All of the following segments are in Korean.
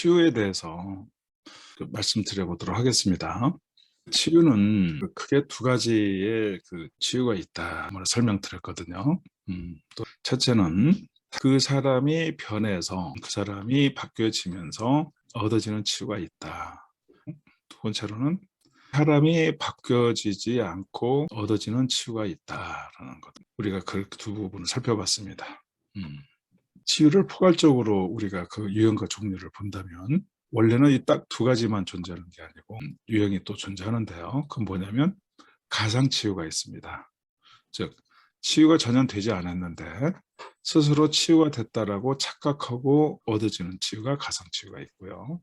치유에 대해서 말씀드려 보도록 하겠습니다. 치유는 크게 두 가지의 치유가 있다 설명드렸거든요. 또 첫째는 그 사람이 변해서 그 사람이 바뀌어지면서 얻어지는 치유가 있다. 두 번째로는 사람이 바뀌어지지 않고 얻어지는 치유가 있다라는 것. 우리가 그 두 부분을 살펴봤습니다. 치유를 포괄적으로 우리가 그 유형과 종류를 본다면 원래는 이 딱 두 가지만 존재하는 게 아니고 유형이 또 존재하는데요. 그건 뭐냐면 가상치유가 있습니다. 즉 치유가 전혀 되지 않았는데 스스로 치유가 됐다라고 착각하고 얻어지는 치유가 가상치유가 있고요.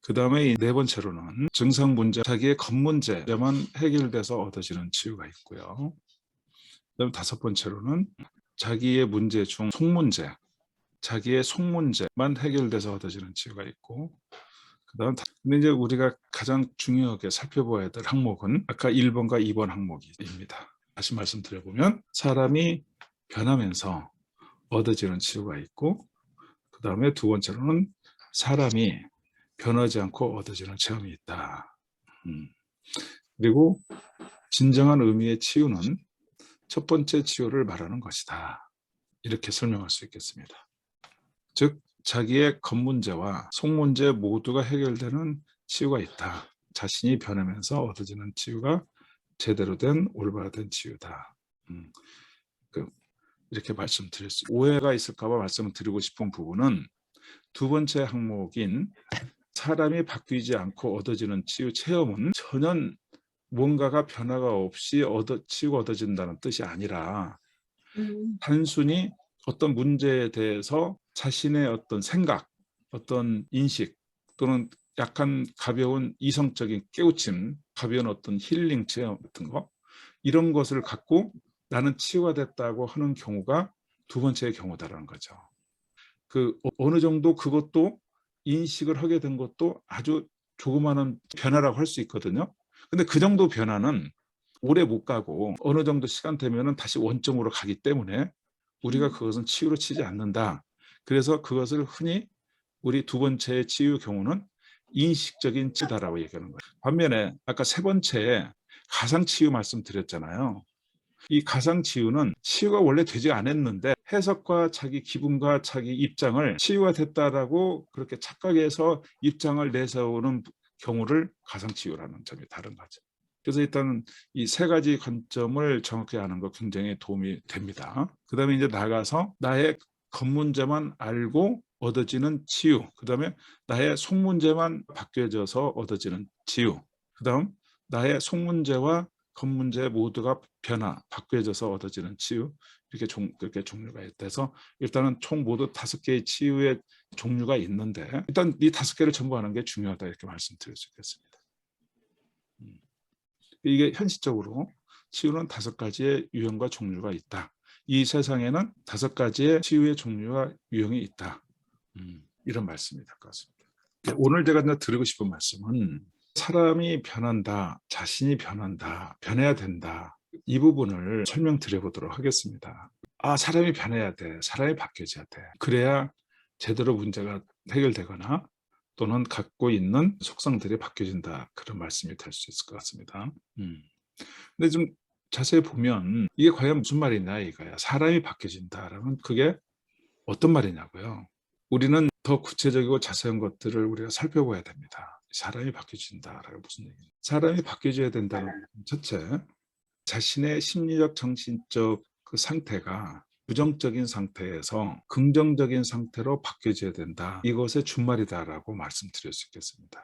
그 다음에 네 번째로는 증상 문제, 자기의 겉문제만 해결돼서 얻어지는 치유가 있고요. 그 다음에 다섯 번째로는 자기의 문제 중 속문제, 자기의 속문제만 해결돼서 얻어지는 치유가 있고, 그다음 근데 이제 우리가 가장 중요하게 살펴봐야 될 항목은 아까 1번과 2번 항목입니다. 다시 말씀드려보면 사람이 변하면서 얻어지는 치유가 있고, 그 다음에 두 번째로는 사람이 변하지 않고 얻어지는 체험이 있다. 그리고 진정한 의미의 치유는 첫 번째 치유를 말하는 것이다. 이렇게 설명할 수 있겠습니다. 즉 자기의 겉문제와 속문제 모두가 해결되는 치유가 있다. 자신이 변하면서 얻어지는 치유가 제대로 된 올바른 치유다. 이렇게 말씀드릴 수 있습니다. 오해가 있을까 봐 말씀을 드리고 싶은 부분은 두 번째 항목인 사람이 바뀌지 않고 얻어지는 치유 체험은 전혀 뭔가가 변화가 없이 치유가 얻어진다는 뜻이 아니라 단순히 어떤 문제에 대해서 자신의 어떤 생각, 어떤 인식 또는 약간 가벼운 이성적인 깨우침, 가벼운 어떤 힐링 체험 같은 거, 이런 것을 갖고 나는 치유가 됐다고 하는 경우가 두 번째의 경우다라는 거죠. 어느 정도 그것도 인식을 하게 된 것도 아주 조그마한 변화라고 할 수 있거든요. 근데 그 정도 변화는 오래 못 가고 어느 정도 시간 되면 다시 원점으로 가기 때문에 우리가 그것은 치유로 치지 않는다. 그래서 그것을 흔히 우리 두 번째의 치유의 경우는 인식적인 치유다라고 얘기하는 거예요. 반면에 아까 세 번째 가상치유 말씀드렸잖아요. 이 가상치유는 치유가 원래 되지 않았는데 해석과 자기 기분과 자기 입장을 치유가 됐다라고 그렇게 착각해서 입장을 내세우는 경우를 가상치유라는 점이 다른 거죠. 그래서 일단 이 세 가지 관점을 정확히 아는 거 굉장히 도움이 됩니다. 그 다음에 이제 나가서 나의 겉문제만 알고 얻어지는 치유, 그 다음에 나의 속문제만 바뀌어져서 얻어지는 치유, 그 다음 나의 속문제와 겉문제 모두가 변화, 바뀌어져서 얻어지는 치유, 이렇게 종류가 있대서 일단은 총 모두 5개의 치유의 종류가 있는데 일단 이 5개를 전부 아는 게 중요하다 이렇게 말씀드릴 수 있겠습니다. 이게 현실적으로 치유는 5가지의 유형과 종류가 있다. 이 세상에는 5가지의 치유의 종류와 유형이 있다. 이런 말씀이 될 것 같습니다. 오늘 제가 드리고 싶은 말씀은 사람이 변한다, 자신이 변한다, 변해야 된다. 이 부분을 설명드려 보도록 하겠습니다. 사람이 변해야 돼. 사람이 바뀌어져야 돼. 그래야 제대로 문제가 해결되거나 또는 갖고 있는 속성들이 바뀌어진다. 그런 말씀이 될 수 있을 것 같습니다. 근데 좀 자세히 보면 이게 과연 무슨 말이냐 이거야. 사람이 바뀌어진다라면 그게 어떤 말이냐고요. 우리는 더 구체적이고 자세한 것들을 우리가 살펴봐야 됩니다. 사람이 바뀌어진다라고 무슨 얘기냐. 사람이 바뀌어져야 된다는 첫째, 자신의 심리적, 정신적 그 상태가 부정적인 상태에서 긍정적인 상태로 바뀌어져야 된다. 이것의 준말이다라고 말씀드릴 수 있겠습니다.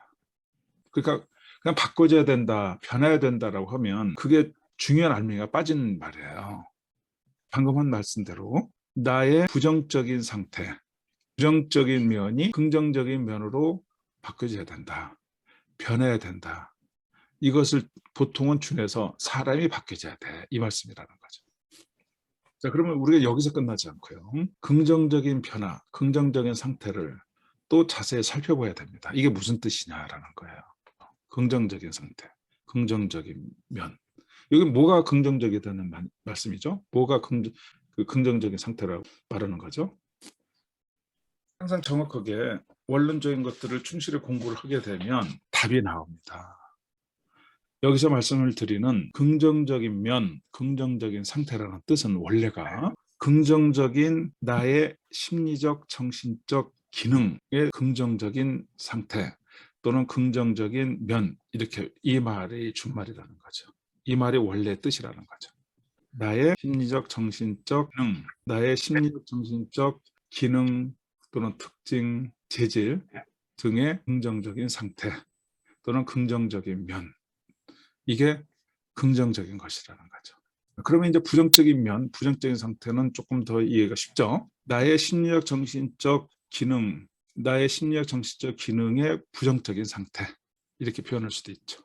그러니까 그냥 바꿔줘야 된다, 변해야 된다라고 하면 그게 중요한 알맹이가 빠지는 말이에요. 방금 한 말씀대로 나의 부정적인 상태, 부정적인 면이 긍정적인 면으로 바뀌어져야 된다. 변해야 된다. 이것을 보통은 중에서 사람이 바뀌어져야 돼. 이 말씀이라는 거죠. 자, 그러면 우리가 여기서 끝나지 않고요. 긍정적인 변화, 긍정적인 상태를 또 자세히 살펴봐야 됩니다. 이게 무슨 뜻이냐라는 거예요. 긍정적인 상태, 긍정적인 면. 여기 뭐가 긍정적이다는 말씀이죠? 뭐가 긍정적인 상태라고 말하는 거죠? 항상 정확하게 원론적인 것들을 충실히 공부를 하게 되면 답이 나옵니다. 여기서 말씀을 드리는 긍정적인 면, 긍정적인 상태라는 뜻은 원래가 긍정적인 나의 심리적, 정신적 기능의 긍정적인 상태 또는 긍정적인 면, 이렇게 이 말이 준말이라는 거죠. 이 말이 원래 뜻이라는 거죠. 나의 심리적, 정신적 기능, 나의 심리적, 정신적 기능 또는 특징, 재질 등의 긍정적인 상태 또는 긍정적인 면, 이게 긍정적인 것이라는 거죠. 그러면 이제 부정적인 면, 부정적인 상태는 조금 더 이해가 쉽죠. 나의 심리적, 정신적 기능, 나의 심리적, 정신적 기능의 부정적인 상태, 이렇게 표현할 수도 있죠.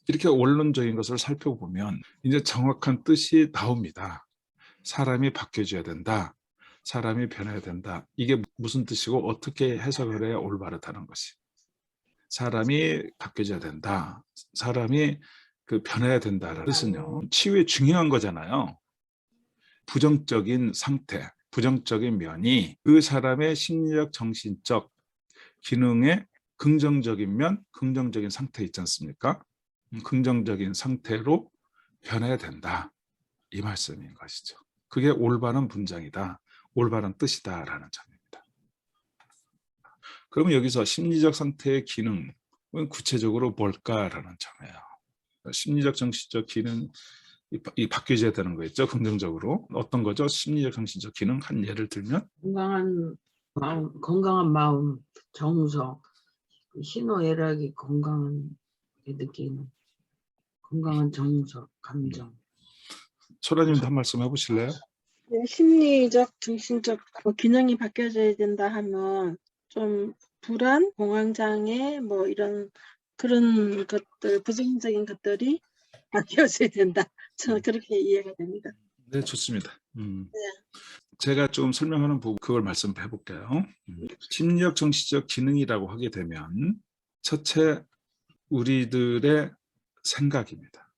이렇게 원론적인 것을 살펴보면 이제 정확한 뜻이 나옵니다. 사람이 바뀌어져야 된다. 사람이 변해야 된다. 이게 무슨 뜻이고 어떻게 해석을 해야 올바르다는 것이. 사람이 바뀌어져야 된다. 사람이 변해야 된다는 뜻은요. 치유에 중요한 거잖아요. 부정적인 상태, 부정적인 면이 그 사람의 심리적, 정신적 기능의 긍정적인 면, 긍정적인 상태 있지 않습니까? 긍정적인 상태로 변해야 된다. 이 말씀인 것이죠. 그게 올바른 문장이다. 올바른 뜻이다라는 점입니다. 그러면 여기서 심리적 상태의 기능은 구체적으로 뭘까라는 점이에요. 심리적, 정신적 기능이 바뀌어져야 되는 거겠죠. 긍정적으로. 어떤 거죠? 심리적, 정신적 기능 한 예를 들면 건강한 마음, 정서, 희노애락이 건강한 느끼는 건강한 정서, 감정. 소라님도 한 말씀 해보실래요? 네, 심리적, 정신적 기능이 바뀌어져야 된다 하면 좀 불안, 공황장애 뭐 이런 그런 것들, 부정적인 것들이 바뀌어져야 된다. 저는 그렇게 이해가 됩니다. 네, 좋습니다. 제가 좀 설명하는 부분 그걸 말씀해 볼게요. 심리적, 정신적 기능이라고 하게 되면 첫째, 우리들의 생각입니다.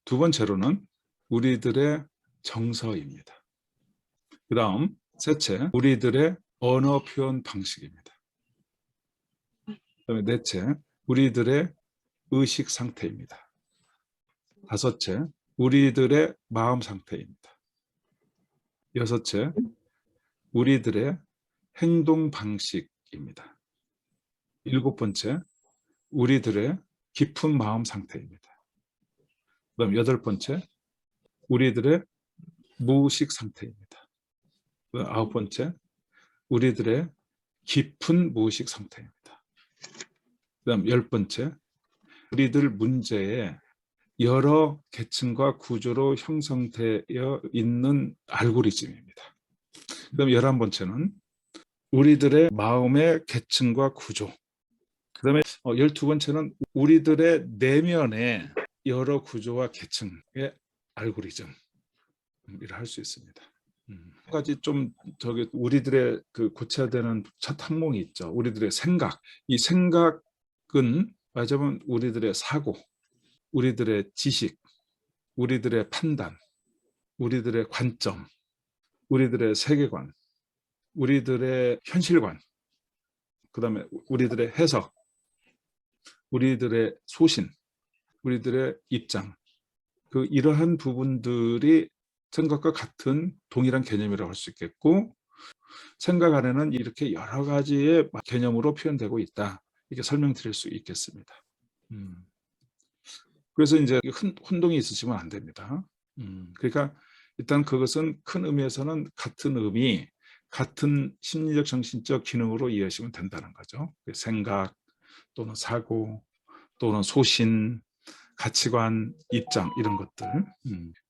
두 번째로는 우리들의 정서입니다. 그 다음 셋째, 우리들의 언어 표현 방식입니다. 그다음에 넷째, 우리들의 의식 상태입니다. 다섯째, 우리들의 마음 상태입니다. 여섯째, 우리들의 행동 방식입니다. 일곱 번째, 우리들의 깊은 마음 상태입니다. 그다음 여덟 번째, 우리들의 무의식 상태입니다. 그다음 아홉 번째, 우리들의 깊은 무의식 상태입니다. 그다음 열 번째, 우리들 문제의 여러 계층과 구조로 형성되어 있는 알고리즘입니다. 그다음 11번째는 우리들의 마음의 계층과 구조. 그다음에 12번째는 우리들의 내면의 여러 구조와 계층의 알고리즘이라 할 수 있습니다. 한 가지 좀 우리들의 고쳐야 되는 첫 항목이 있죠. 우리들의 생각. 이 생각은 말하자면 우리들의 사고, 우리들의 지식, 우리들의 판단, 우리들의 관점, 우리들의 세계관, 우리들의 현실관, 그다음에 우리들의 해석, 우리들의 소신, 우리들의 입장, 이러한 부분들이 생각과 같은 동일한 개념이라고 할 수 있겠고, 생각 안에는 이렇게 여러 가지의 개념으로 표현되고 있다. 이렇게 설명드릴 수 있겠습니다. 그래서 이제 혼동이 있으시면 안 됩니다. 그러니까 일단 그것은 큰 의미에서는 같은 의미, 같은 심리적, 정신적 기능으로 이해하시면 된다는 거죠. 생각 또는 사고 또는 소신, 가치관, 입장 이런 것들.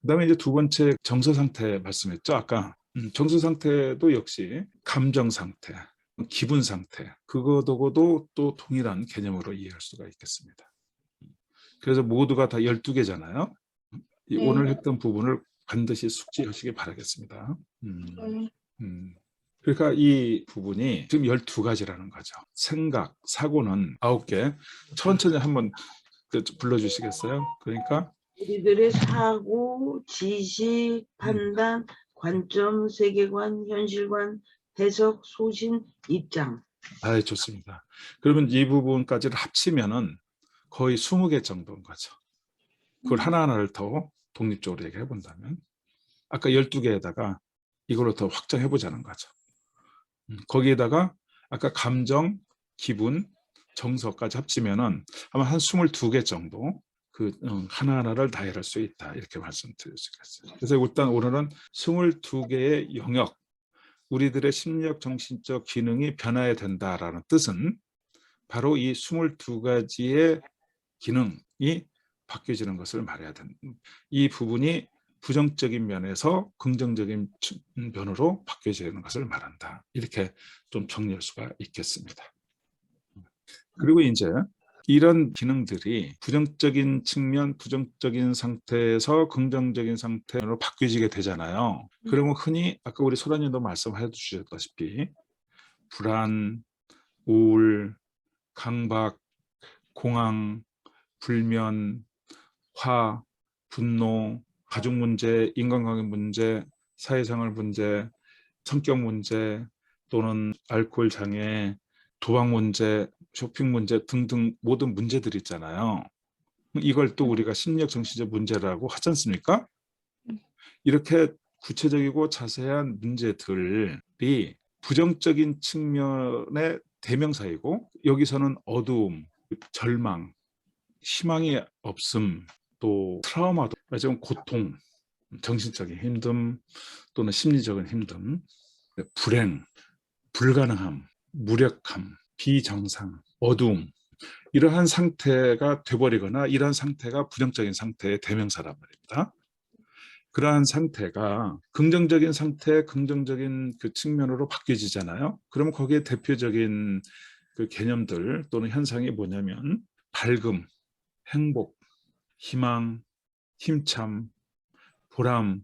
그다음에 이제 두 번째 정서 상태 말씀했죠. 아까 정서 상태도 역시 감정 상태, 기분 상태 그거도 또 동일한 개념으로 이해할 수가 있겠습니다. 그래서 모두가 다 12개잖아요. 오늘 했던 부분을 반드시 숙지하시기 바라겠습니다. 그러니까 이 부분이 지금 12가지라는 거죠. 생각, 사고는 9개. 천천히 한번 불러주시겠어요? 그러니까 우리들의 사고, 지식, 판단, 관점, 세계관, 현실관, 해석, 소신, 입장. 아, 좋습니다. 그러면 이 부분까지를 합치면은 거의 20개 정도인 거죠. 그걸 하나하나를 더 독립적으로 얘기해 본다면 아까 12개에다가 이걸로 더 확장해 보자는 거죠. 거기에다가 아까 감정, 기분, 정서까지 합치면은 아마 한 22개 정도 그 하나하나를 나열할 수 있다, 이렇게 말씀드릴 수 있겠어요. 그래서 일단 오늘은 22개의 영역, 우리들의 심리적 정신적 기능이 변화해야 된다라는 뜻은 바로 이 22가지의 기능이 바뀌어지는 것을 말해야 된다. 이 부분이 부정적인 면에서 긍정적인 면으로 바뀌어지는 것을 말한다. 이렇게 좀 정리할 수가 있겠습니다. 그리고 이제 이런 기능들이 부정적인 측면, 부정적인 상태에서 긍정적인 상태로 바뀌어지게 되잖아요. 그러면 흔히 아까 우리 소라님도 말씀해 주셨다시피 불안, 우울, 강박, 공황, 불면, 화, 분노, 가족 문제, 인간관계 문제, 사회생활 문제, 성격 문제, 또는 알코올 장애, 도박 문제, 쇼핑 문제 등등 모든 문제들이 있잖아요. 이걸 또 우리가 심리적 정신적 문제라고 하지 않습니까? 이렇게 구체적이고 자세한 문제들이 부정적인 측면의 대명사이고, 여기서는 어두움, 절망, 희망이 없음, 또 트라우마도, 좀 고통, 정신적인 힘듦 또는 심리적인 힘듦, 불행, 불가능함, 무력함, 비정상, 어두움, 이러한 상태가 돼버리거나 이러한 상태가 부정적인 상태의 대명사란 말입니다. 그러한 상태가 긍정적인 상태, 긍정적인 그 측면으로 바뀌어지잖아요. 그러면 거기에 대표적인 그 개념들 또는 현상이 뭐냐면 밝음, 행복, 희망, 힘참, 보람,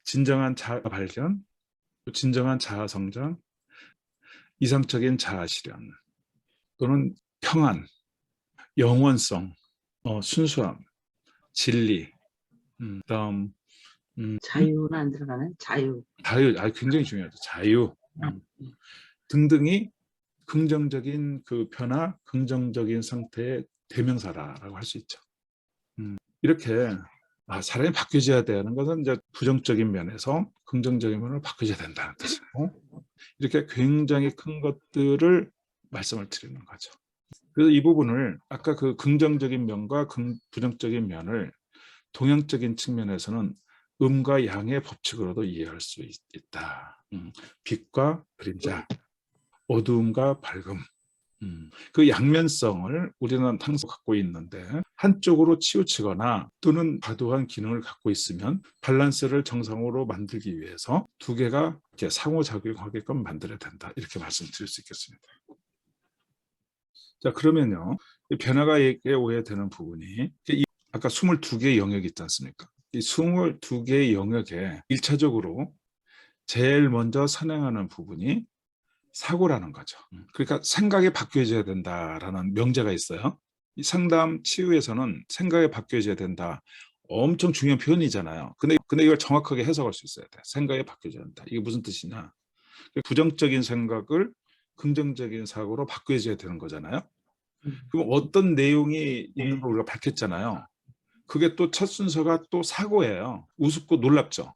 진정한 자아 발견, 진정한 자아 성장, 이상적인 자아 실현, 또는 평안, 영원성, 순수함, 진리, 그다음 자유는 안 들어가네. 자유. 자유, 굉장히 중요하죠. 자유 등등이 긍정적인 그 변화, 긍정적인 상태의 대명사라고 할 수 있죠. 이렇게 사람이 바뀌어져야 되는 것은 이제 부정적인 면에서 긍정적인 면으로 바뀌어져야 된다는 뜻이고, 이렇게 굉장히 큰 것들을 말씀을 드리는 거죠. 그래서 이 부분을 아까 그 긍정적인 면과 부정적인 면을 동양적인 측면에서는 음과 양의 법칙으로도 이해할 수 있다. 빛과 그림자, 어두움과 밝음. 그 양면성을 우리는 항상 갖고 있는데, 한쪽으로 치우치거나 또는 과도한 기능을 갖고 있으면 밸런스를 정상으로 만들기 위해서 두 개가 이렇게 상호작용하게끔 만들어야 된다, 이렇게 말씀드릴 수 있겠습니다. 자, 그러면요, 이 변화가 오해되는 부분이 아까 22개의 영역이 있지 않습니까? 이 22개의 영역에 1차적으로 제일 먼저 선행하는 부분이 사고라는 거죠. 그러니까 생각이 바뀌어져야 된다라는 명제가 있어요. 이 상담 치유에서는 생각이 바뀌어져야 된다, 엄청 중요한 표현이잖아요. 근데 이걸 정확하게 해석할 수 있어야 돼. 생각이 바뀌어져야 된다. 이게 무슨 뜻이냐? 부정적인 생각을 긍정적인 사고로 바뀌어져야 되는 거잖아요. 그럼 어떤 내용이 있는 걸 우리가 밝혔잖아요. 그게 또 첫 순서가 또 사고예요. 우습고 놀랍죠.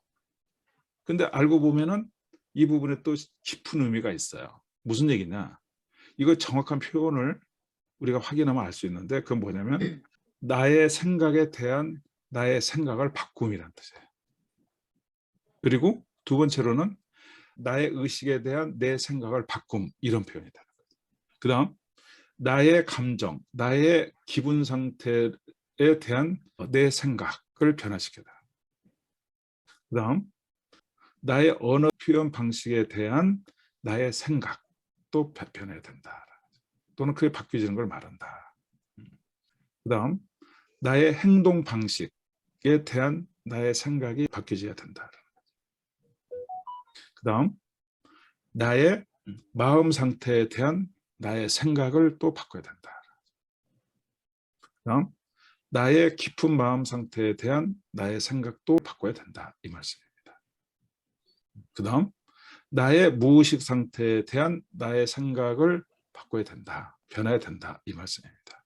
근데 알고 보면은 이 부분에 또 깊은 의미가 있어요. 무슨 얘기냐? 이거 정확한 표현을 우리가 확인하면 알 수 있는데, 그건 뭐냐면 나의 생각에 대한 나의 생각을 바꿈이라는 뜻이에요. 그리고 두 번째로는 나의 의식에 대한 내 생각을 바꿈, 이런 표현이 되는 거예요. 그 다음 나의 감정, 나의 기분 상태에 대한 내 생각을 변화시켜라. 그 다음 나의 언어 표현 방식에 대한 나의 생각도 변해야 된다, 또는 그게 바뀌어지는 걸 말한다. 그 다음 나의 행동 방식에 대한 나의 생각이 바뀌어져야 된다. 그 다음 나의 마음 상태에 대한 나의 생각을 또 바꿔야 된다. 그 다음 나의 깊은 마음 상태에 대한 나의 생각도 바꿔야 된다, 이 말씀입니다. 그 다음 나의 무의식 상태에 대한 나의 생각을 바꿔야 된다. 변해야 된다. 이 말씀입니다.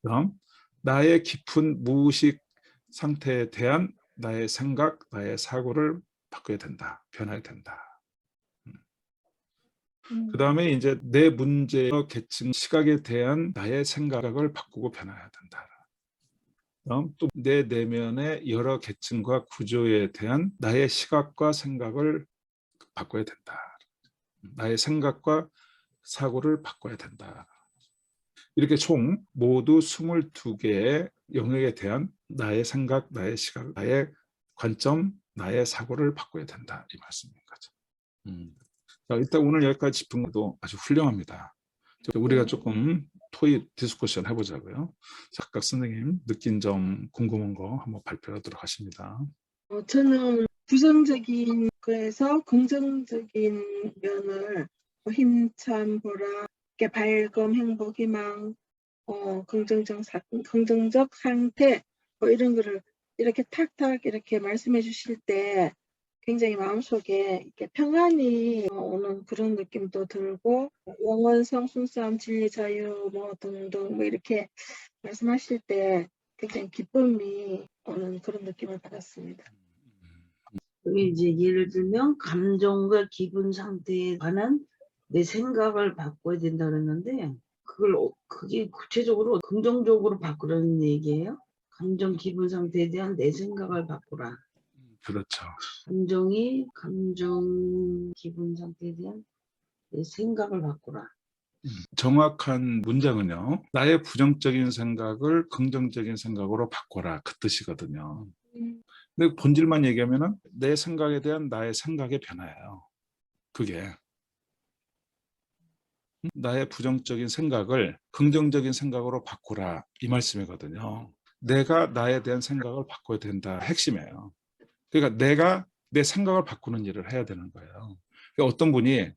그럼 나의 깊은 무의식 상태에 대한 나의 생각, 나의 사고를 바꿔야 된다. 변해야 된다. 그 다음에 이제 내 문제의 계층 시각에 대한 나의 생각을 바꾸고 변화해야 된다. 그럼 또 내 내면의 여러 계층과 구조에 대한 나의 시각과 생각을 바꿔야 된다. 나의 생각과 사고를 바꿔야 된다. 이렇게 총 모두 22개의 영역에 대한 나의 생각, 나의 시각, 나의 관점, 나의 사고를 바꿔야 된다. 이 말씀인 거죠. 자, 일단 오늘 여기까지 짚은 것도 아주 훌륭합니다. 우리가 조금 토익 디스커션 해보자고요. 각각 선생님 느낀 점, 궁금한 거 한번 발표하도록 하십니다. 저는 부정적인 거에서 긍정적인 면을 힘찬 보람, 밝음, 행복, 희망, 긍정적 상태 이런 거를 이렇게 탁탁 이렇게 말씀해 주실 때 굉장히 마음속에 이렇게 평안이 오는 그런 느낌도 들고 영원성, 순수함, 진리, 자유 등등 이렇게 말씀하실 때 굉장히 기쁨이 오는 그런 느낌을 받았습니다. 그게 이제 예를 들면 감정과 기분 상태에 관한 내 생각을 바꿔야 된다 그랬는데 그게 구체적으로 긍정적으로 바꾸라는 얘기예요? 감정 기분 상태에 대한 내 생각을 바꾸라. 그렇죠. 감정 기분 상태에 대한 내 생각을 바꾸라. 정확한 문장은요. 나의 부정적인 생각을 긍정적인 생각으로 바꿔라. 그 뜻이거든요. 근데 본질만 얘기하면은 내 생각에 대한 나의 생각의 변화예요. 그게 나의 부정적인 생각을 긍정적인 생각으로 바꾸라 이 말씀이거든요. 내가 나에 대한 생각을 바꿔야 된다. 핵심이에요. 그러니까 내가 내 생각을 바꾸는 일을 해야 되는 거예요. 그러니까 어떤 분이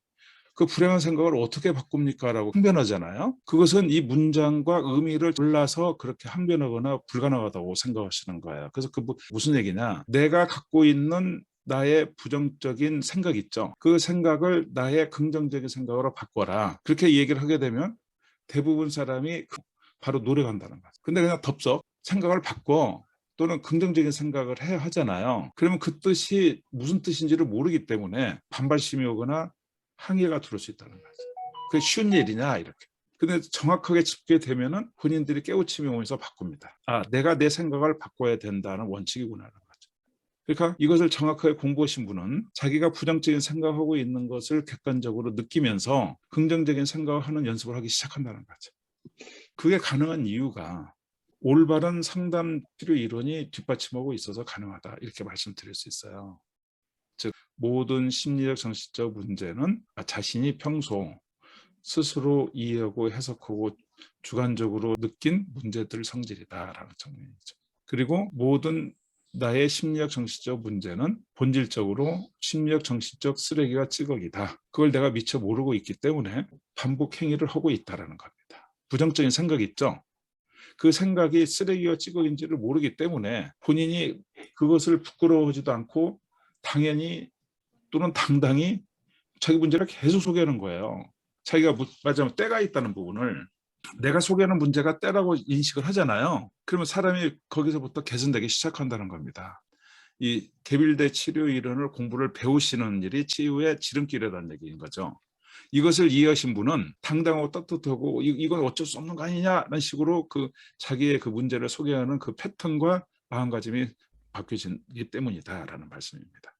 그 불행한 생각을 어떻게 바꿉니까? 라고 항변하잖아요. 그것은 이 문장과 의미를 몰라서 그렇게 항변하거나 불가능하다고 생각하시는 거예요. 그래서 그 무슨 얘기냐? 내가 갖고 있는 나의 부정적인 생각 있죠. 그 생각을 나의 긍정적인 생각으로 바꿔라. 그렇게 얘기를 하게 되면 대부분 사람이 바로 노력한다는 거죠. 근데 그냥 덥석 생각을 바꿔 또는 긍정적인 생각을 해야 하잖아요. 그러면 그 뜻이 무슨 뜻인지를 모르기 때문에 반발심이 오거나 항의가 들어올 수 있다는 거죠. 그게 쉬운 일이냐 이렇게. 근데 정확하게 짚게 되면은 본인들이 깨우침이 오면서 바꿉니다. 아, 내가 내 생각을 바꿔야 된다는 원칙이구나라는 거죠. 그러니까 이것을 정확하게 공부하신 분은 자기가 부정적인 생각하고 있는 것을 객관적으로 느끼면서 긍정적인 생각을 하는 연습을 하기 시작한다는 거죠. 그게 가능한 이유가 올바른 상담 치료 이론이 뒷받침하고 있어서 가능하다 이렇게 말씀드릴 수 있어요. 즉 모든 심리적 정신적 문제는 자신이 평소 스스로 이해하고 해석하고 주관적으로 느낀 문제들 성질이다라는 정리이죠. 그리고 모든 나의 심리적 정신적 문제는 본질적으로 심리적 정신적 쓰레기가 찌꺼기다. 그걸 내가 미처 모르고 있기 때문에 반복 행위를 하고 있다는 겁니다. 부정적인 생각 있죠? 그 생각이 쓰레기와 찌꺼기인지를 모르기 때문에 본인이 그것을 부끄러워하지도 않고 당연히 또는 당당히 자기 문제를 계속 소개하는 거예요. 자기가 말하자면 때가 있다는 부분을 내가 소개하는 문제가 때라고 인식을 하잖아요. 그러면 사람이 거기서부터 개선되기 시작한다는 겁니다. 이 개빌대 치료 이론을 공부를 배우시는 일이 치유의 지름길이라는 얘기인 거죠. 이것을 이해하신 분은 당당하고 떳떳하고 이건 어쩔 수 없는 거 아니냐라는 식으로 그 자기의 그 문제를 소개하는 그 패턴과 마음가짐이 바뀌어지기 때문이다라는 말씀입니다.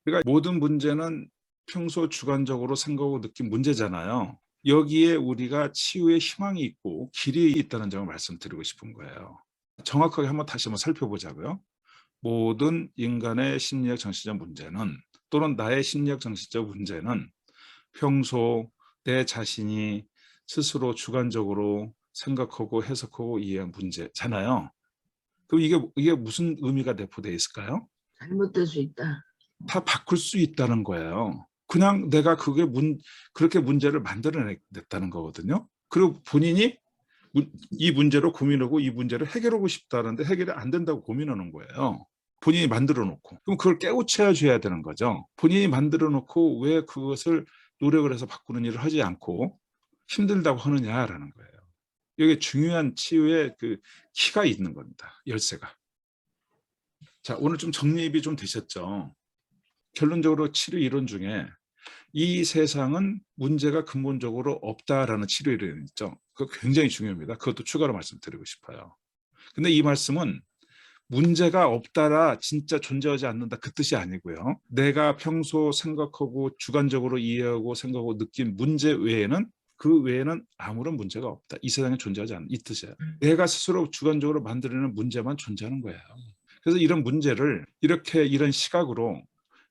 그러니까 모든 문제는 평소 주관적으로 생각하고 느낀 문제잖아요. 여기에 우리가 치유의 희망이 있고 길이 있다는 점을 말씀드리고 싶은 거예요. 정확하게 다시 한번 살펴보자고요. 모든 인간의 심리적 정신적 문제는 또는 나의 심리적 정신적 문제는 평소 내 자신이 스스로 주관적으로 생각하고 해석하고 이해한 문제잖아요. 그럼 이게 무슨 의미가 내포되어 있을까요? 잘못될 수 있다. 다 바꿀 수 있다는 거예요. 그냥 내가 그렇게 문제를 만들어냈다는 거거든요. 그리고 본인이 이 문제로 고민하고 이 문제를 해결하고 싶다는데 해결이 안 된다고 고민하는 거예요. 본인이 만들어 놓고. 그럼 그걸 깨우쳐 줘야 되는 거죠. 본인이 만들어 놓고 왜 그것을 노력을 해서 바꾸는 일을 하지 않고 힘들다고 하느냐라는 거예요. 이게 중요한 치유의 그 키가 있는 겁니다. 열쇠가. 자, 오늘 좀 정립이 좀 되셨죠? 결론적으로 치료 이론 중에 이 세상은 문제가 근본적으로 없다라는 치료 이론이 있죠. 그거 굉장히 중요합니다. 그것도 추가로 말씀드리고 싶어요. 근데 이 말씀은 문제가 없다라 진짜 존재하지 않는다 그 뜻이 아니고요. 내가 평소 생각하고 주관적으로 이해하고 생각하고 느낀 문제 외에는 그 외에는 아무런 문제가 없다. 이 세상에 존재하지 않는 이 뜻이에요. 내가 스스로 주관적으로 만들어내는 문제만 존재하는 거예요. 그래서 이런 문제를 이렇게 이런 시각으로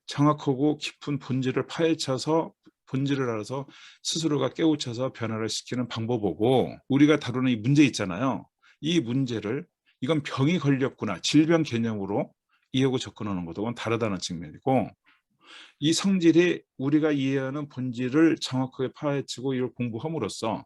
정확하고 깊은 본질을 파헤쳐서 본질을 알아서 스스로가 깨우쳐서 변화를 시키는 방법이고 우리가 다루는 이 문제 있잖아요. 이 문제를 이건 병이 걸렸구나 질병 개념으로 이해하고 접근하는 것과는 다르다는 측면이고 이 성질이 우리가 이해하는 본질을 정확하게 파헤치고 이걸 공부함으로써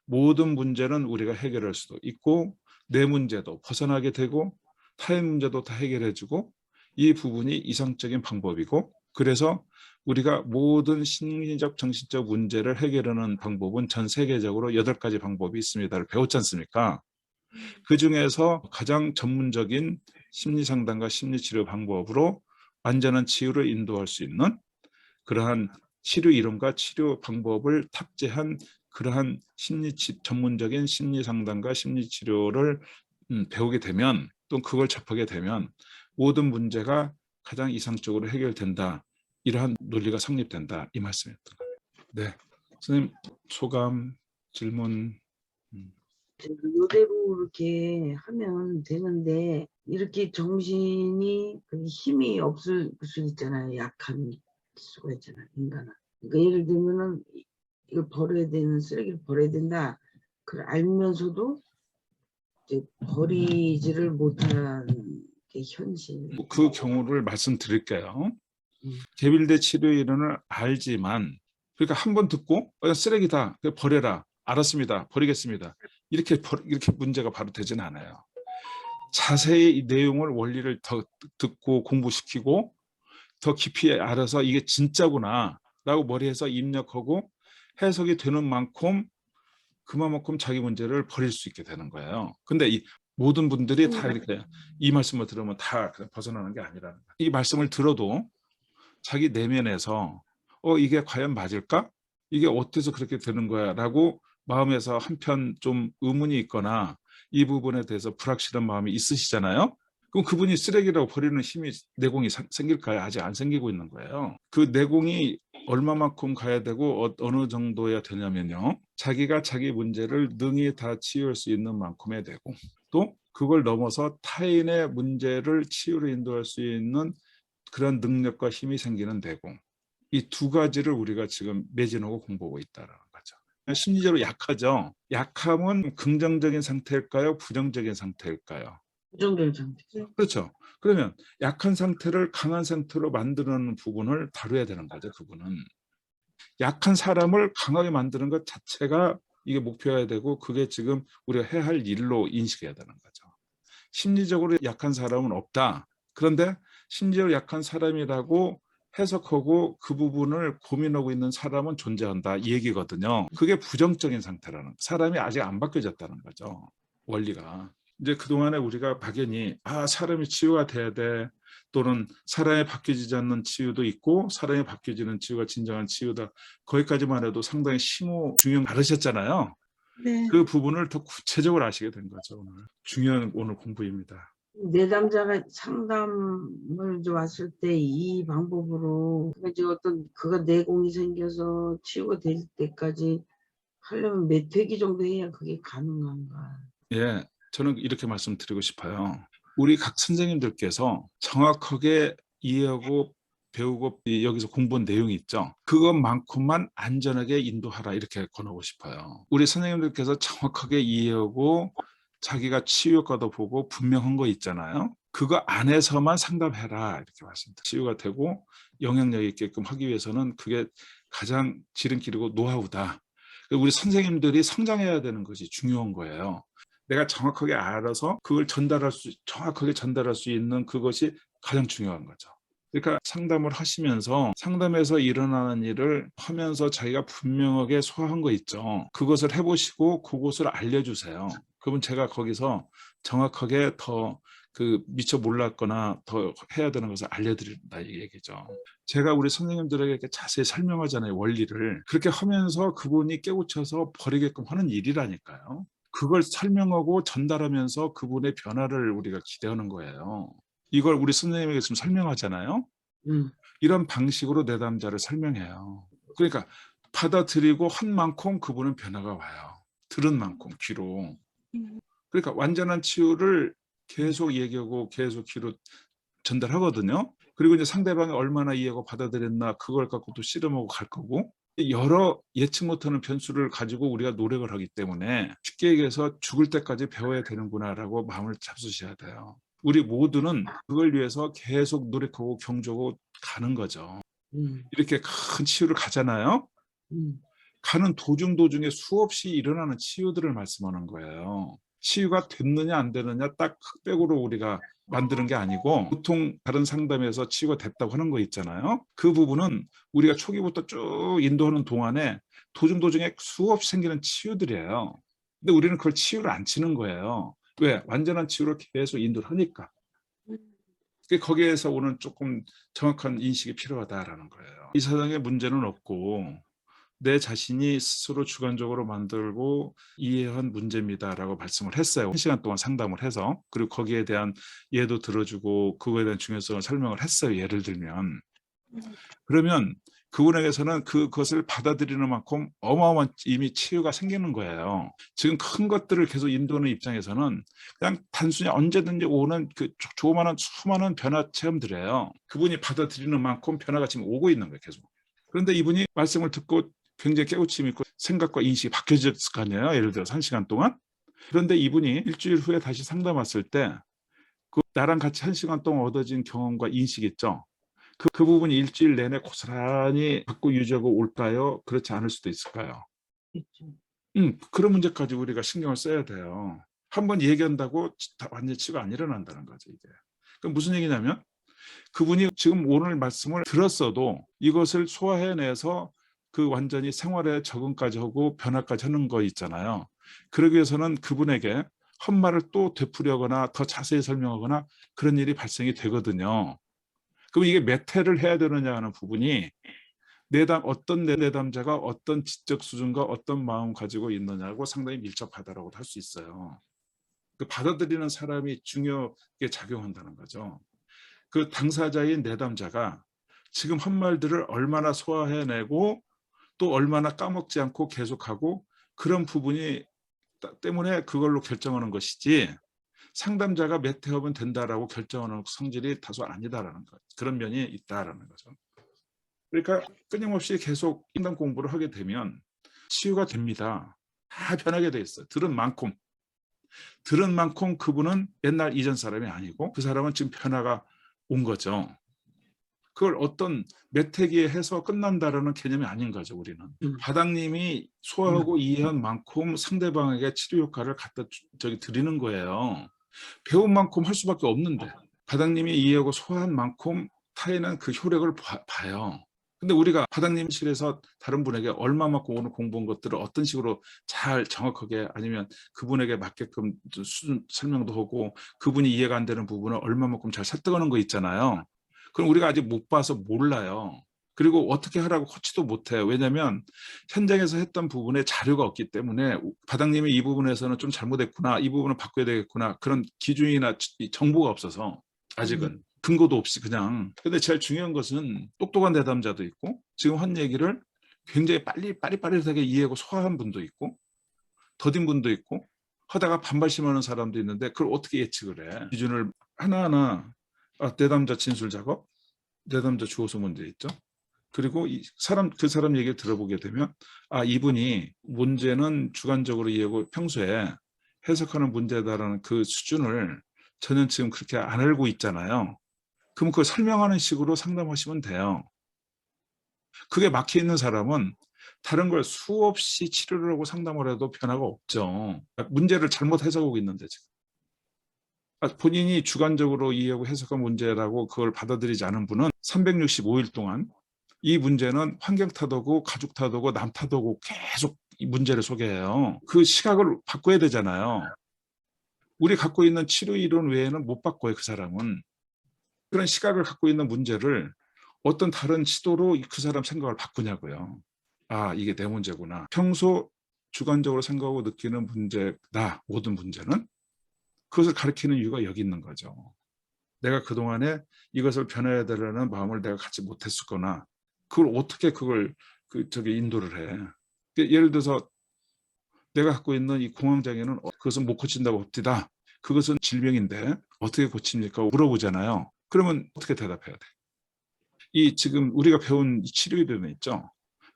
모든 문제는 우리가 해결할 수도 있고 내 문제도 벗어나게 되고 타의 문제도 다 해결해주고 이 부분이 이상적인 방법이고 그래서 우리가 모든 심리적 정신적 문제를 해결하는 방법은 전 세계적으로 8가지 방법이 있습니다를 배웠지 않습니까? 그중에서 가장 전문적인 심리상담과 심리치료 방법으로 완전한 치유를 인도할 수 있는 그러한 치료 이론과 치료 방법을 탑재한 그러한 전문적인 심리상담과 심리치료를 배우게 되면 또 그걸 접하게 되면 모든 문제가 가장 이상적으로 해결된다. 이러한 논리가 성립된다. 이 말씀이었던 거예요. 네, 선생님 소감, 질문. 이대로 이렇게 하면 되는데 이렇게 정신이 그 힘이 없을 수 있잖아요. 약한 수가 있잖아요. 인간은. 그러니까 예를 들면은 이걸 버려야 되는 쓰레기를 버려야 된다. 그걸 알면서도 이제 버리지를 못하는 게 현실. 그 경우를 말씀드릴게요. 개빌대 치료 이론을 알지만 그러니까 한 번 듣고 쓰레기다 버려라 알았습니다 버리겠습니다 이렇게 문제가 바로 되진 않아요. 자세히 이 내용을 원리를 더 듣고 공부시키고 더 깊이 알아서 이게 진짜구나 라고 머리에서 입력하고 해석이 되는 만큼 그만큼 자기 문제를 버릴 수 있게 되는 거예요. 근데 이 모든 분들이 다 이렇게 이 말씀을 들으면 다 그냥 벗어나는 게 아니라는 거예요. 이 말씀을 들어도 자기 내면에서 이게 과연 맞을까? 이게 어때서 그렇게 되는 거야? 라고 마음에서 한편 좀 의문이 있거나 이 부분에 대해서 불확실한 마음이 있으시잖아요. 그럼 그분이 쓰레기라고 버리는 힘이 내공이 생길까요? 아직 안 생기고 있는 거예요. 그 내공이 얼마만큼 가야 되고 어느 정도야 되냐면요. 자기가 자기 문제를 능히 다 치유할 수 있는 만큼의 되고 또 그걸 넘어서 타인의 문제를 치유로 인도할 수 있는 그런 능력과 힘이 생기는 되고 이 두 가지를 우리가 지금 매진하고 공부하고 있다는 거죠. 심리적으로 약하죠. 약함은 긍정적인 상태일까요? 부정적인 상태일까요? 부정적인 상태죠. 그렇죠. 그러면 약한 상태를 강한 상태로 만드는 부분을 다뤄야 되는 거죠. 그분은 약한 사람을 강하게 만드는 것 자체가 이게 목표여야 되고 그게 지금 우리가 해야 할 일로 인식해야 되는 거죠. 심리적으로 약한 사람은 없다. 그런데 심지어 약한 사람이라고 해석하고 그 부분을 고민하고 있는 사람은 존재한다 이 얘기거든요. 그게 부정적인 상태라는 사람이 아직 안 바뀌어졌다는 거죠. 원리가. 이제 그동안에 우리가 막연히 사람이 치유가 돼야 돼 또는 사람이 바뀌어지지 않는 치유도 있고 사람이 바뀌어지는 치유가 진정한 치유다. 거기까지만 해도 상당히 심오 중요한 다르셨잖아요. 네. 그 부분을 더 구체적으로 아시게 된 거죠. 오늘 중요한 오늘 공부입니다. 내담자가 상담을 왔을 때 이 방법으로 이제 어떤 그가 내공이 생겨서 치유가 될 때까지 하려면 몇 회기 정도 해야 그게 가능한가? 예, 저는 이렇게 말씀드리고 싶어요. 우리 각 선생님들께서 정확하게 이해하고 배우고 여기서 공부한 내용이 있죠. 그것만큼만 안전하게 인도하라 이렇게 권하고 싶어요. 우리 선생님들께서 정확하게 이해하고 자기가 치유 효과도 보고 분명한 거 있잖아요. 그거 안에서만 상담해라 이렇게 말씀드려요. 치유가 되고 영향력 있게끔 하기 위해서는 그게 가장 지름길이고 노하우다. 우리 선생님들이 성장해야 되는 것이 중요한 거예요. 내가 정확하게 알아서 그걸 정확하게 전달할 수 있는 그것이 가장 중요한 거죠. 그러니까 상담을 하시면서 상담에서 일어나는 일을 하면서 자기가 분명하게 소화한 거 있죠. 그것을 해보시고 그것을 알려주세요. 그러면 제가 거기서 정확하게 더 미처 몰랐거나 더 해야 되는 것을 알려드린다 이 얘기죠. 제가 우리 선생님들에게 이렇게 자세히 설명하잖아요. 원리를. 그렇게 하면서 그분이 깨우쳐서 버리게끔 하는 일이라니까요. 그걸 설명하고 전달하면서 그분의 변화를 우리가 기대하는 거예요. 이걸 우리 선생님에게 지금 설명하잖아요. 이런 방식으로 내담자를 설명해요. 그러니까 받아들이고 한 만큼 그분은 변화가 와요. 들은 만큼 귀로. 그러니까 완전한 치유를 계속 얘기하고 계속 귀로 전달하거든요. 그리고 이제 상대방이 얼마나 이해하고 받아들였나 그걸 갖고 또 씨름하고 갈 거고, 여러 예측 못하는 변수를 가지고 우리가 노력을 하기 때문에 쉽게 얘기해서 죽을 때까지 배워야 되는구나라고 마음을 잡수셔야 돼요. 우리 모두는 그걸 위해서 계속 노력하고 경주하고 가는 거죠. 이렇게 큰 치유를 가잖아요. 가는 도중에 수없이 일어나는 치유들을 말씀하는 거예요. 치유가 됐느냐 안 되느냐 딱 흑백으로 우리가 만드는 게 아니고, 보통 다른 상담에서 치유가 됐다고 하는 거 있잖아요. 그 부분은 우리가 초기부터 쭉 인도하는 동안에 도중에 수없이 생기는 치유들이에요. 근데 우리는 그걸 치유를 안 치는 거예요. 왜? 완전한 치유를 계속 인도를 하니까. 거기에서 오는 조금 정확한 인식이 필요하다라는 거예요. 이 세상에 문제는 없고 내 자신이 스스로 주관적으로 만들고 이해한 문제입니다라고 말씀을 했어요. 1시간 동안 상담을 해서. 그리고 거기에 대한 예도 들어주고 그거에 대한 중요성을 설명을 했어요. 예를 들면. 그러면 그분에게서는 그것을 받아들이는 만큼 어마어마한 이미 치유가 생기는 거예요. 지금 큰 것들을 계속 인도하는 입장에서는 그냥 단순히 언제든지 오는 그 조그마한 수많은 변화 체험들이에요. 그분이 받아들이는 만큼 변화가 지금 오고 있는 거예요. 계속. 그런데 이분이 말씀을 듣고 굉장히 깨우침이 있고 생각과 인식이 바뀌어졌을 거 아니에요. 예를 들어서 1시간 동안. 그런데 이분이 일주일 후에 다시 상담 왔을 때 나랑 같이 1시간 동안 얻어진 경험과 인식 있죠. 그 부분이 일주일 내내 고스란히 갖고 유지하고 올까요? 그렇지 않을 수도 있을까요? 그런 문제까지 우리가 신경을 써야 돼요. 한번 얘기한다고 완전히 치유가 안 일어난다는 거죠. 이게. 그럼 무슨 얘기냐면 그분이 지금 오늘 말씀을 들었어도 이것을 소화해내서 완전히 생활에 적응까지 하고 변화까지 하는 거 있잖아요. 그러기 위해서는 그분에게 한 말을 또 되풀이하거나 더 자세히 설명하거나 그런 일이 발생이 되거든요. 그럼 이게 몇 회를 해야 되느냐 하는 부분이 어떤 내담자가 어떤 지적 수준과 어떤 마음 가지고 있느냐고 상당히 밀접하다고 할 수 있어요. 그 받아들이는 사람이 중요하게 작용한다는 거죠. 그 당사자인 내담자가 지금 한 말들을 얼마나 소화해내고 또 얼마나 까먹지 않고 계속하고 그런 부분이 때문에 그걸로 결정하는 것이지, 상담자가 몇 회 하면 된다라고 결정하는 성질이 다소 아니다라는 것, 그런 면이 있다라는 거죠. 그러니까 끊임없이 계속 상담 공부를 하게 되면 치유가 됩니다. 다 변하게 돼 있어요. 들은 만큼 그분은 옛날 이전 사람이 아니고 그 사람은 지금 변화가 온 거죠. 그걸 어떤 몇 회기에 해서 끝난다라는 개념이 아닌 거죠. 우리는 바닥님이 소화하고 이해한 만큼 상대방에게 치료 효과를 갖다 드리는 거예요. 배운 만큼 할 수밖에 없는데 바닥님이 이해하고 소화한 만큼 타인은 그 효력을 봐요. 근데 우리가 바닥님실에서 다른 분에게 얼마만큼 오늘 공부한 것들을 어떤 식으로 잘 정확하게, 아니면 그분에게 맞게끔 수준 설명도 하고 그분이 이해가 안 되는 부분을 얼마만큼 잘 설득하는 거 있잖아요. 그럼 우리가 아직 못 봐서 몰라요. 그리고 어떻게 하라고 코치도 못해요. 왜냐하면 현장에서 했던 부분에 자료가 없기 때문에 바닥님이 이 부분에서는 좀 잘못했구나, 이 부분은 바꿔야 되겠구나, 그런 기준이나 정보가 없어서 아직은 근거도 없이 그냥. 근데 제일 중요한 것은 똑똑한 내담자도 있고 지금 한 얘기를 굉장히 빠릿빠릿하게 이해하고 소화한 분도 있고 더딘 분도 있고 하다가 반발심하는 사람도 있는데 그걸 어떻게 예측을 해. 기준을 하나하나, 내담자 진술 작업, 내담자 주어서 문제 있죠. 그리고 그 사람 얘기를 들어보게 되면 이분이 문제는 주관적으로 이해하고 평소에 해석하는 문제다라는 그 수준을 저는 지금 그렇게 안 알고 있잖아요. 그럼 그걸 설명하는 식으로 상담하시면 돼요. 그게 막혀 있는 사람은 다른 걸 수없이 치료를 하고 상담을 해도 변화가 없죠. 문제를 잘못 해석하고 있는데 지금. 본인이 주관적으로 이해하고 해석한 문제라고 그걸 받아들이지 않은 분은 365일 동안 이 문제는 환경 탓하고 가족 탓하고 남 탓하고 계속 이 문제를 소개해요. 그 시각을 바꿔야 되잖아요. 우리 갖고 있는 치료 이론 외에는 못 바꿔요, 그 사람은. 그런 시각을 갖고 있는 문제를 어떤 다른 시도로 그 사람 생각을 바꾸냐고요. 아, 이게 내 문제구나. 평소 주관적으로 생각하고 느끼는 문제다, 모든 문제는. 그것을 가리키는 이유가 여기 있는 거죠. 내가 그동안에 이것을 변해야 되려는 마음을 내가 갖지 못했었거나 그걸 어떻게 인도를 해. 예를 들어서 내가 갖고 있는 이 공황장애는 그것은 못 고친다고 봅디다. 그것은 질병인데 어떻게 고칩니까? 물어보잖아요. 그러면 어떻게 대답해야 돼? 이 지금 우리가 배운 치료 이론에 있죠.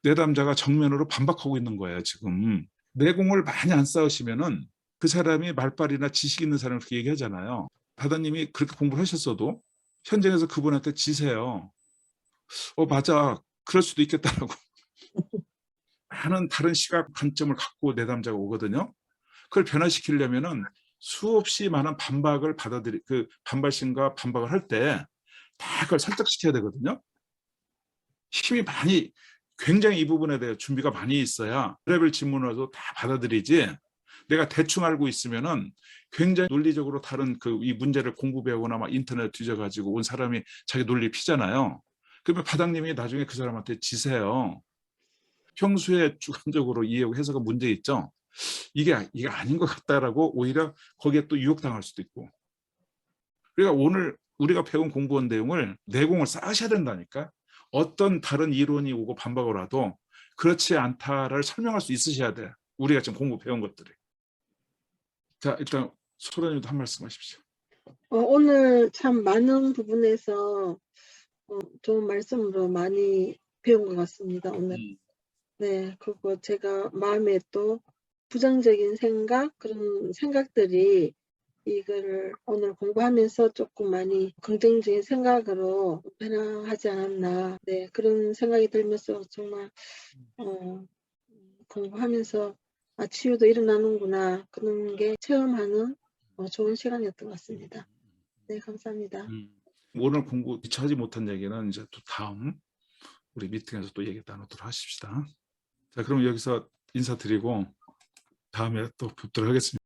내담자가 정면으로 반박하고 있는 거예요. 지금 내공을 많이 안 쌓으시면은 그 사람이 말빨이나 지식 있는 사람을 그렇게 얘기하잖아요. 바다님이 그렇게 공부를 하셨어도 현장에서 그분한테 지세요. 맞아. 그럴 수도 있겠다라고 많은 다른 시각 관점을 갖고 내담자가 오거든요. 그걸 변화시키려면은 수없이 많은 반박을 그 반발심과 반박을 할 때 다 그걸 설득시켜야 되거든요. 힘이 많이 굉장히 이 부분에 대해 준비가 많이 있어야 레벨 질문을 다 받아들이지. 내가 대충 알고 있으면은 굉장히 논리적으로 다른 이 문제를 공부 배우거나 막 인터넷 뒤져가지고 온 사람이 자기 논리 피잖아요. 그러면 바닥님이 나중에 그 사람한테 지세요. 평소에 주관적으로 이해하고 해석은 문제 있죠. 이게 아닌 것 같다라고 오히려 거기에 또 유혹당할 수도 있고. 그러니까 오늘 우리가 배운 공부한 내용을 내공을 쌓으셔야 된다니까. 어떤 다른 이론이 오고 반박을 해도 그렇지 않다를 설명할 수 있으셔야 돼. 우리가 지금 공부 배운 것들이. 자, 일단 소라님도 한 말씀 하십시오. 오늘 참 많은 부분에서 좋은 말씀으로 많이 배운 것 같습니다. 오늘. 네, 그리고 제가 마음에 또 부정적인 생각, 그런 생각들이 이거를 오늘 공부하면서 조금 많이 긍정적인 생각으로 변화하지 않았나. 네, 그런 생각이 들면서 정말 공부하면서 치유도 일어나는구나. 그런 게 체험하는 좋은 시간이었던 것 같습니다. 네, 감사합니다. 오늘 공부 미처 하지 못한 얘기는 이제 또 다음 우리 미팅에서 또 얘기 나누도록 하십시다. 자, 그럼 여기서 인사드리고 다음에 또 뵙도록 하겠습니다.